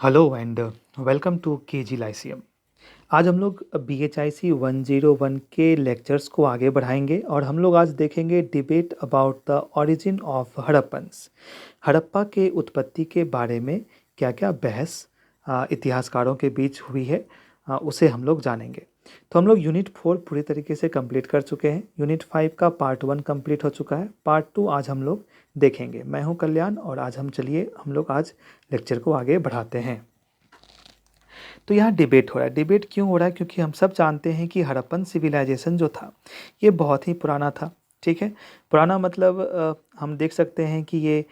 Hello and welcome to KG lyceum. आज हम लोग BHIC 101 के लेक्चर्स को आगे बढ़ाएंगे और हम लोग आज देखेंगे debate about the origin of Harappans. Harappa के उत्पत्ति के बारे में क्या क्या बहस इतिहासकारों के बीच हुई है, उसे हम लोग जानेंगे। तो हम लोग यूनिट 4 पूरी तरीके से कंप्लीट कर चुके हैं। यूनिट 5 का पार्ट 1 कंप्लीट हो चुका है। पार्ट 2 आज हम लोग देखेंगे। मैं हूं कल्याण और आज हम लोग आज लेक्चर को आगे बढ़ाते हैं। तो यहाँ डिबेट हो रहा है। डिबेट क्यों हो रहा है? क्योंकि हम सब जानते हैं कि हड़प्पन सिविलाइजेशन जो था ये बहुत ही पुराना था। ठीक है, पुराना मतलब हम देख सकते हैं कि ये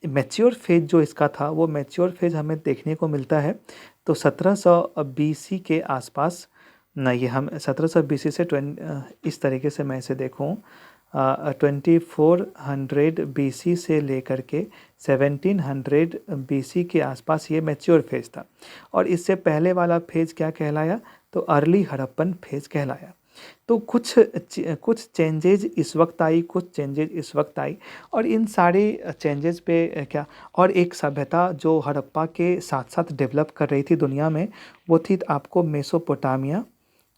मैच्योर फेज जो इसका था वो मैच्योर फेज हमें देखने को मिलता है। तो 1700 BC के आसपास ना, ये हम 1700 BC से इस तरीके से मैं इसे देखूँ, 2400 BC से लेकर के 1700 BC के आसपास ये मैच्योर फेज था। और इससे पहले वाला फेज क्या कहलाया? तो अर्ली हड़प्पन फेज कहलाया। तो कुछ चेंजेज इस वक्त आई, कुछ चेंजेज इस वक्त आई, और इन सारे चेंजेस पे क्या, और एक सभ्यता जो हड़प्पा के साथ साथ डेवलप कर रही थी दुनिया में, वो थी आपको मेसोपोटामिया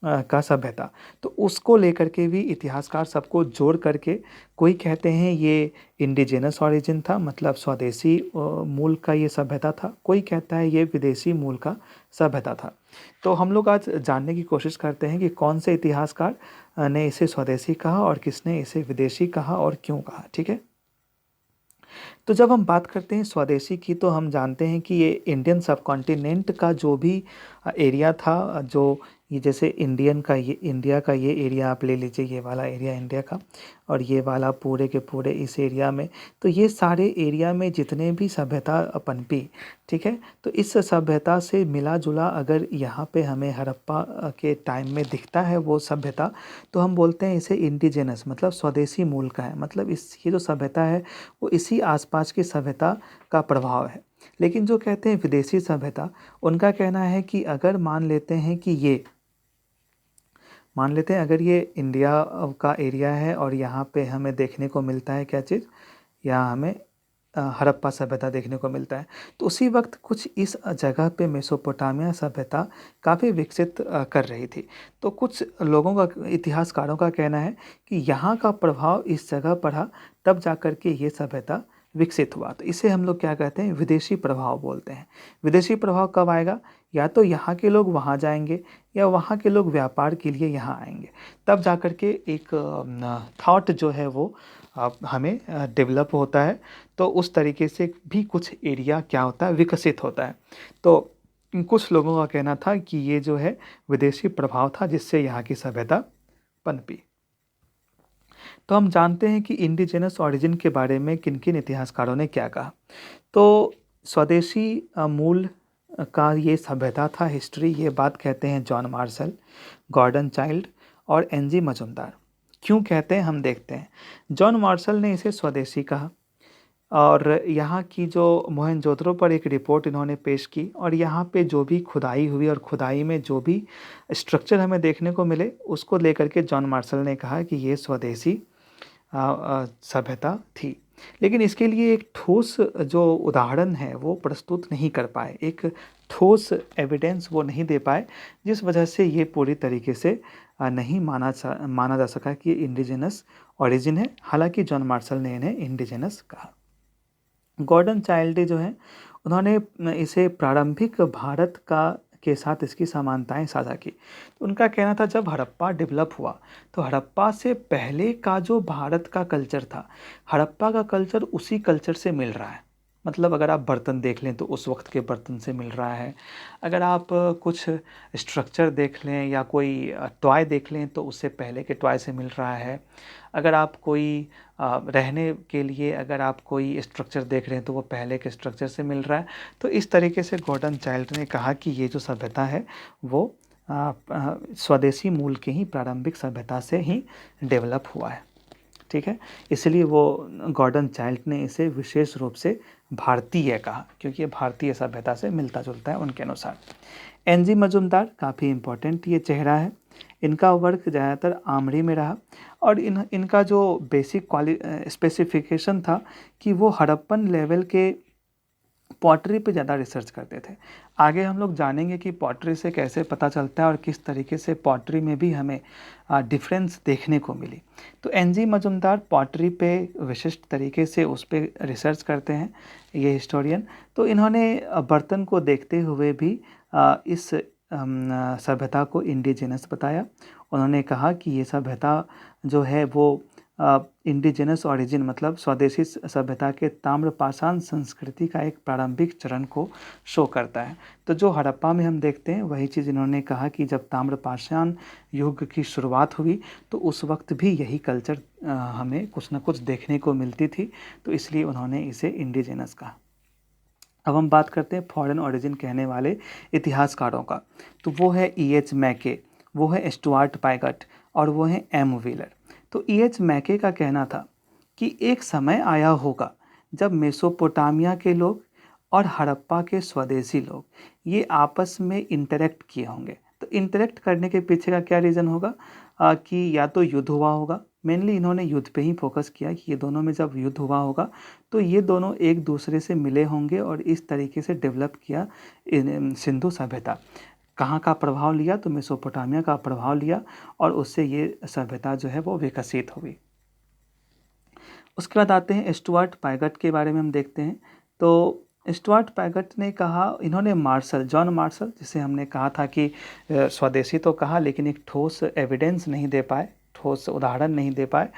का सभ्यता। तो उसको लेकर के भी इतिहासकार सबको जोड़ करके कोई कहते हैं ये इंडिजिनस ओरिजिन था, मतलब स्वदेशी मूल का ये सभ्यता था। कोई कहता है ये विदेशी मूल का सभ्यता था। तो हम लोग आज जानने की कोशिश करते हैं कि कौन से इतिहासकार ने इसे स्वदेशी कहा और किसने इसे विदेशी कहा और क्यों कहा। ठीक है, तो जब हम बात करते हैं स्वदेशी की, तो हम जानते हैं कि ये इंडियन सब कॉन्टिनेंट का जो भी एरिया था, जो ये जैसे इंडिया का ये एरिया आप ले लीजिए, ये वाला एरिया इंडिया का, और ये वाला पूरे के पूरे इस एरिया में, तो ये सारे एरिया में जितने भी सभ्यता पनपी, ठीक है, तो इस सभ्यता से मिला जुला अगर यहाँ पे हमें हड़प्पा के टाइम में दिखता है वो सभ्यता, तो हम बोलते हैं इसे इंडिजिनस, मतलब स्वदेशी मूल का है। मतलब ये जो सभ्यता है वो इसी आसपास की सभ्यता का प्रभाव है। लेकिन जो कहते हैं विदेशी सभ्यता, उनका कहना है कि अगर मान लेते हैं अगर ये इंडिया का एरिया है और यहाँ पे हमें देखने को मिलता है क्या चीज़, यहाँ हमें हड़प्पा सभ्यता देखने को मिलता है। तो उसी वक्त कुछ इस जगह पे मेसोपोटामिया सभ्यता काफ़ी विकसित कर रही थी। तो कुछ लोगों का, इतिहासकारों का कहना है कि यहाँ का प्रभाव इस जगह पड़ा, तब जा कर के ये सभ्यता विकसित हुआ। तो इसे हम लोग क्या कहते हैं? विदेशी प्रभाव बोलते हैं। विदेशी प्रभाव कब आएगा? या तो यहाँ के लोग वहाँ जाएंगे या वहाँ के लोग व्यापार के लिए यहाँ आएंगे, तब जा कर के एक थॉट जो है वो हमें डेवलप होता है। तो उस तरीके से भी कुछ एरिया क्या होता है? विकसित होता है। तो कुछ लोगों का कहना था कि ये जो है विदेशी प्रभाव था जिससे यहाँ की सभ्यता पनपी। तो हम जानते हैं कि इंडिजिनस ओरिजिन के बारे में किन किन इतिहासकारों ने क्या कहा। तो स्वदेशी मूल का ये सभ्यता था, हिस्ट्री, ये बात कहते हैं जॉन मार्शल, गॉर्डन चाइल्ड और NG मजुमदार। क्यों कहते हैं हम देखते हैं। जॉन मार्शल ने इसे स्वदेशी कहा, और यहाँ की जो मोहनजोदड़ो पर एक रिपोर्ट इन्होंने पेश की, और यहाँ पे जो भी खुदाई हुई और खुदाई में जो भी स्ट्रक्चर हमें देखने को मिले, उसको लेकर के जॉन मार्शल ने कहा कि ये स्वदेशी सभ्यता थी। लेकिन इसके लिए एक ठोस जो उदाहरण है वो प्रस्तुत नहीं कर पाए, एक ठोस एविडेंस वो नहीं दे पाए, जिस वजह से ये पूरी तरीके से नहीं माना जा सका कि ये इंडिजिनस ओरिजिन है। हालांकि जॉन मार्शल ने इन्हें इंडिजिनस कहा। गॉर्डन चाइल्ड जो है, उन्होंने इसे प्रारंभिक भारत का के साथ इसकी समानताएं साझा की। तो उनका कहना था जब हड़प्पा डेवलप हुआ, तो हड़प्पा से पहले का जो भारत का कल्चर था, हड़प्पा का कल्चर उसी कल्चर से मिल रहा है। मतलब अगर आप बर्तन देख लें तो उस वक्त के बर्तन से मिल रहा है। अगर आप कुछ स्ट्रक्चर देख लें या कोई टॉय देख लें तो उससे पहले के टॉय से मिल रहा है। अगर आप कोई रहने के लिए अगर आप कोई स्ट्रक्चर देख रहे हैं तो वो पहले के स्ट्रक्चर से मिल रहा है। तो इस तरीके से गॉर्डन चाइल्ड ने कहा कि ये जो सभ्यता है वो स्वदेशी मूल के ही प्रारंभिक सभ्यता से ही डेवलप हुआ है। ठीक है, इसलिए वो गॉर्डन चाइल्ड ने इसे विशेष रूप से भारतीय कहा, क्योंकि ये भारतीय सभ्यता से मिलता जुलता है उनके अनुसार। NG मजुमदार काफ़ी इम्पोर्टेंट ये चेहरा है। इनका वर्क ज़्यादातर आमरी में रहा, और इनका जो बेसिक स्पेसिफिकेशन था कि वो हड़प्पन लेवल के पॉटरी पे ज़्यादा रिसर्च करते थे। आगे हम लोग जानेंगे कि पॉटरी से कैसे पता चलता है और किस तरीके से पॉटरी में भी हमें डिफरेंस देखने को मिली। तो एन.जी. मजुमदार पॉटरी पे विशिष्ट तरीके से उस पे रिसर्च करते हैं, ये हिस्टोरियन। तो इन्होंने बर्तन को देखते हुए भी इस सभ्यता को इंडिजिनस बताया। उन्होंने कहा कि ये सभ्यता जो है वो इंडिजिनस ओरिजिन मतलब स्वदेशी सभ्यता के ताम्रपाषाण संस्कृति का एक प्रारंभिक चरण को शो करता है। तो जो हड़प्पा में हम देखते हैं वही चीज़ इन्होंने कहा कि जब ताम्रपाषाण युग की शुरुआत हुई तो उस वक्त भी यही कल्चर हमें कुछ ना कुछ देखने को मिलती थी, तो इसलिए उन्होंने इसे इंडिजिनस कहा। अब हम बात करते हैं फॉरेन ओरिजिन कहने वाले इतिहासकारों का। तो वो है E.H. मैके, वो है स्टुअर्ट पाइगट और वो है M. व्हीलर। तो E.H. मैके का कहना था कि एक समय आया होगा जब मेसोपोटामिया के लोग और हड़प्पा के स्वदेशी लोग ये आपस में इंटरेक्ट किए होंगे। तो इंटरेक्ट करने के पीछे का क्या रीज़न होगा कि या तो युद्ध हुआ होगा। मेनली इन्होंने युद्ध पे ही फोकस किया कि ये दोनों में जब युद्ध हुआ होगा तो ये दोनों एक दूसरे से मिले होंगे और इस तरीके से डेवलप किया सिंधु सभ्यता। कहाँ का प्रभाव लिया? तो मेसोपोटामिया का प्रभाव लिया और उससे ये सभ्यता जो है वो विकसित हुई। उसके बाद आते हैं स्टुअर्ट पाइगट के बारे में हम देखते हैं। तो स्टुअर्ट पाइगट ने कहा, इन्होंने जॉन मार्शल जिसे हमने कहा था कि स्वदेशी तो कहा लेकिन एक ठोस एविडेंस नहीं दे पाए, ठोस उदाहरण नहीं दे पाए,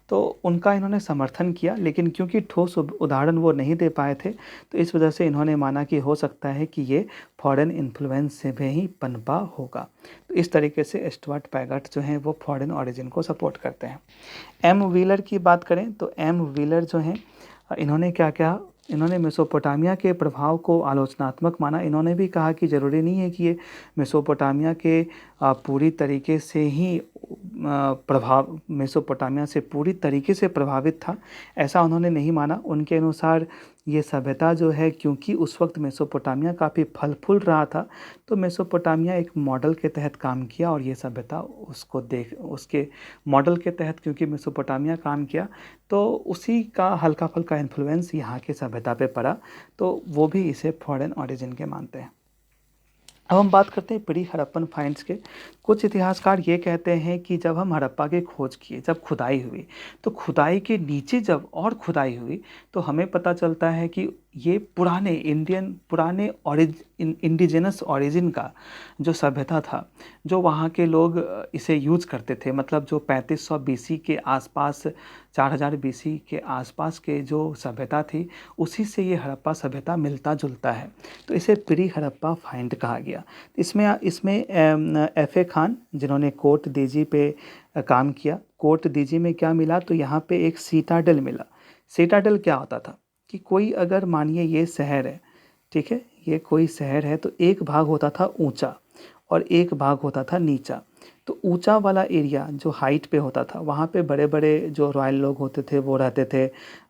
तो उनका इन्होंने समर्थन किया। लेकिन क्योंकि ठोस उदाहरण वो नहीं दे पाए थे तो इस वजह से इन्होंने माना कि हो सकता है कि ये फॉरेन इन्फ्लुएंस से भी ही पनपा होगा। तो इस तरीके से स्टुअर्ट पाइगट जो हैं वो फॉरेन ओरिजिन को सपोर्ट करते हैं। M. व्हीलर की बात करें तो M. व्हीलर जो हैं इन्होंने क्या कहा? इन्होंने मेसोपोटामिया के प्रभाव को आलोचनात्मक माना। इन्होंने भी कहा कि ज़रूरी नहीं है कि ये मेसोपोटामिया के पूरी तरीके से ही प्रभाव मेसोपोटामिया से पूरी तरीके से प्रभावित था, ऐसा उन्होंने नहीं माना। उनके अनुसार ये सभ्यता जो है, क्योंकि उस वक्त मेसोपोटामिया काफ़ी फल फूल रहा था, तो मेसोपोटामिया एक मॉडल के तहत काम किया और ये सभ्यता उसके मॉडल के तहत क्योंकि मेसोपोटामिया काम किया तो उसी का हल्का फुल्का इन्फ्लुएंस यहाँ के सभ्यता पे पड़ा, तो वो भी इसे फॉरेन ओरिजिन के मानते हैं। अब हम बात करते हैं प्री हड़प्पन फाइंड्स के। कुछ इतिहासकार ये कहते हैं कि जब हम हड़प्पा की खोज किए, जब खुदाई हुई, तो खुदाई के नीचे जब और खुदाई हुई तो हमें पता चलता है कि ये पुराने इंडिजिनस ओरिजिन का जो सभ्यता था, जो वहाँ के लोग इसे यूज़ करते थे, मतलब जो 3500 BC के आसपास, 4000 BC के आसपास के जो सभ्यता थी, उसी से ये हड़प्पा सभ्यता मिलता जुलता है। तो इसे प्री हड़प्पा फाइंड कहा गया। इसमें F.A. खान जिन्होंने कोट दीजी पे काम किया, कोट दीजी में क्या मिला? तो यहाँ पे एक सीटाडेल मिला। सीटाडेल क्या होता था कि कोई अगर मानिए ये शहर है, ठीक है, ये कोई शहर है, तो एक भाग होता था ऊंचा और एक भाग होता था नीचा। तो ऊंचा वाला एरिया जो हाइट पे होता था, वहाँ पे बड़े बड़े जो रॉयल लोग होते थे वो रहते थे,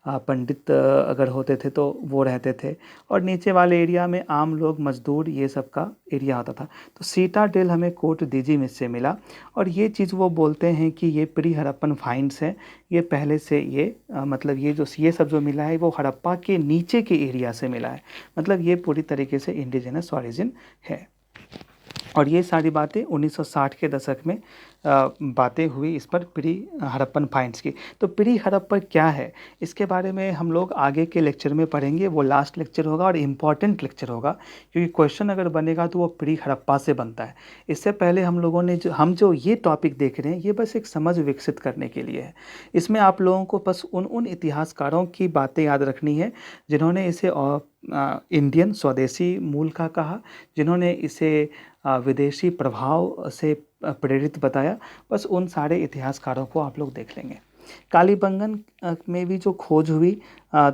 पंडित अगर होते थे तो वो रहते थे, और नीचे वाले एरिया में आम लोग, मजदूर, ये सब का एरिया होता था। तो सीटाडेल हमें कोट दीजी में से मिला और ये चीज़ वो बोलते हैं कि ये प्री हड़प्पन फाइंड्स है। ये पहले से ये मतलब ये सब जो मिला है वो हड़प्पा के नीचे के एरिया से मिला है, मतलब ये पूरी तरीके से इंडिजिनस ओरिजिन है। और ये सारी बातें 1960 के दशक में बातें हुई इस पर प्री हड़प्पन फाइंड्स की। तो प्री हड़प्पा क्या है, इसके बारे में हम लोग आगे के लेक्चर में पढ़ेंगे। वो लास्ट लेक्चर होगा और इम्पॉर्टेंट लेक्चर होगा, क्योंकि क्वेश्चन अगर बनेगा तो वो प्री हड़प्पा से बनता है। इससे पहले हम लोगों ने जो ये टॉपिक देख रहे हैं, ये बस एक समझ विकसित करने के लिए है। इसमें आप लोगों को बस उन इतिहासकारों की बातें याद रखनी है जिन्होंने इसे इंडियन स्वदेशी मूल का कहा, जिन्होंने इसे विदेशी प्रभाव से प्रेरित बताया। बस उन सारे इतिहासकारों को आप लोग देख लेंगे। कालीबंगन में भी जो खोज हुई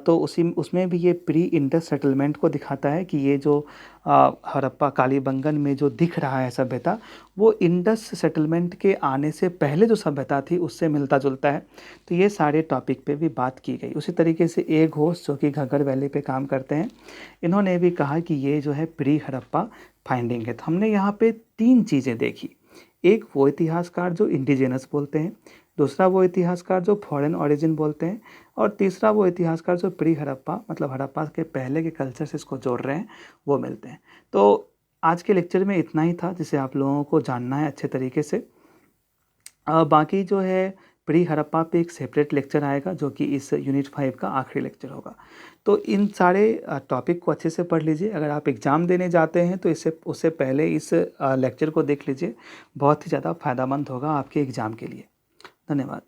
तो उसमें भी ये प्री इंडस सेटलमेंट को दिखाता है कि ये जो हड़प्पा कालीबंगन में जो दिख रहा है सभ्यता, वो इंडस सेटलमेंट के आने से पहले जो सभ्यता थी उससे मिलता जुलता है। तो ये सारे टॉपिक पे भी बात की गई। उसी तरीके से ए घोष जो कि घग्गर वैली पे काम करते हैं, इन्होंने भी कहा कि ये जो है प्री हड़प्पा फाइंडिंग है। तो हमने यहाँ पे 3 चीज़ें देखी। एक वो इतिहासकार जो इंडिजिनस बोलते हैं, दूसरा वो इतिहासकार जो फॉरेन ओरिजिन बोलते हैं, और तीसरा वो इतिहासकार जो प्री हड़प्पा मतलब हड़प्पा के पहले के कल्चर से इसको जोड़ रहे हैं, वो मिलते हैं। तो आज के लेक्चर में इतना ही था जिसे आप लोगों को जानना है अच्छे तरीके से। बाकी जो है प्री हड़प्पा पे एक सेपरेट लेक्चर आएगा जो कि इस यूनिट 5 का आखिरी लेक्चर होगा। तो इन सारे टॉपिक को अच्छे से पढ़ लीजिए। अगर आप एग्ज़ाम देने जाते हैं तो उससे पहले इस लेक्चर को देख लीजिए, बहुत ही ज़्यादा फ़ायदेमंद होगा आपके एग्ज़ाम के लिए। धन्यवाद।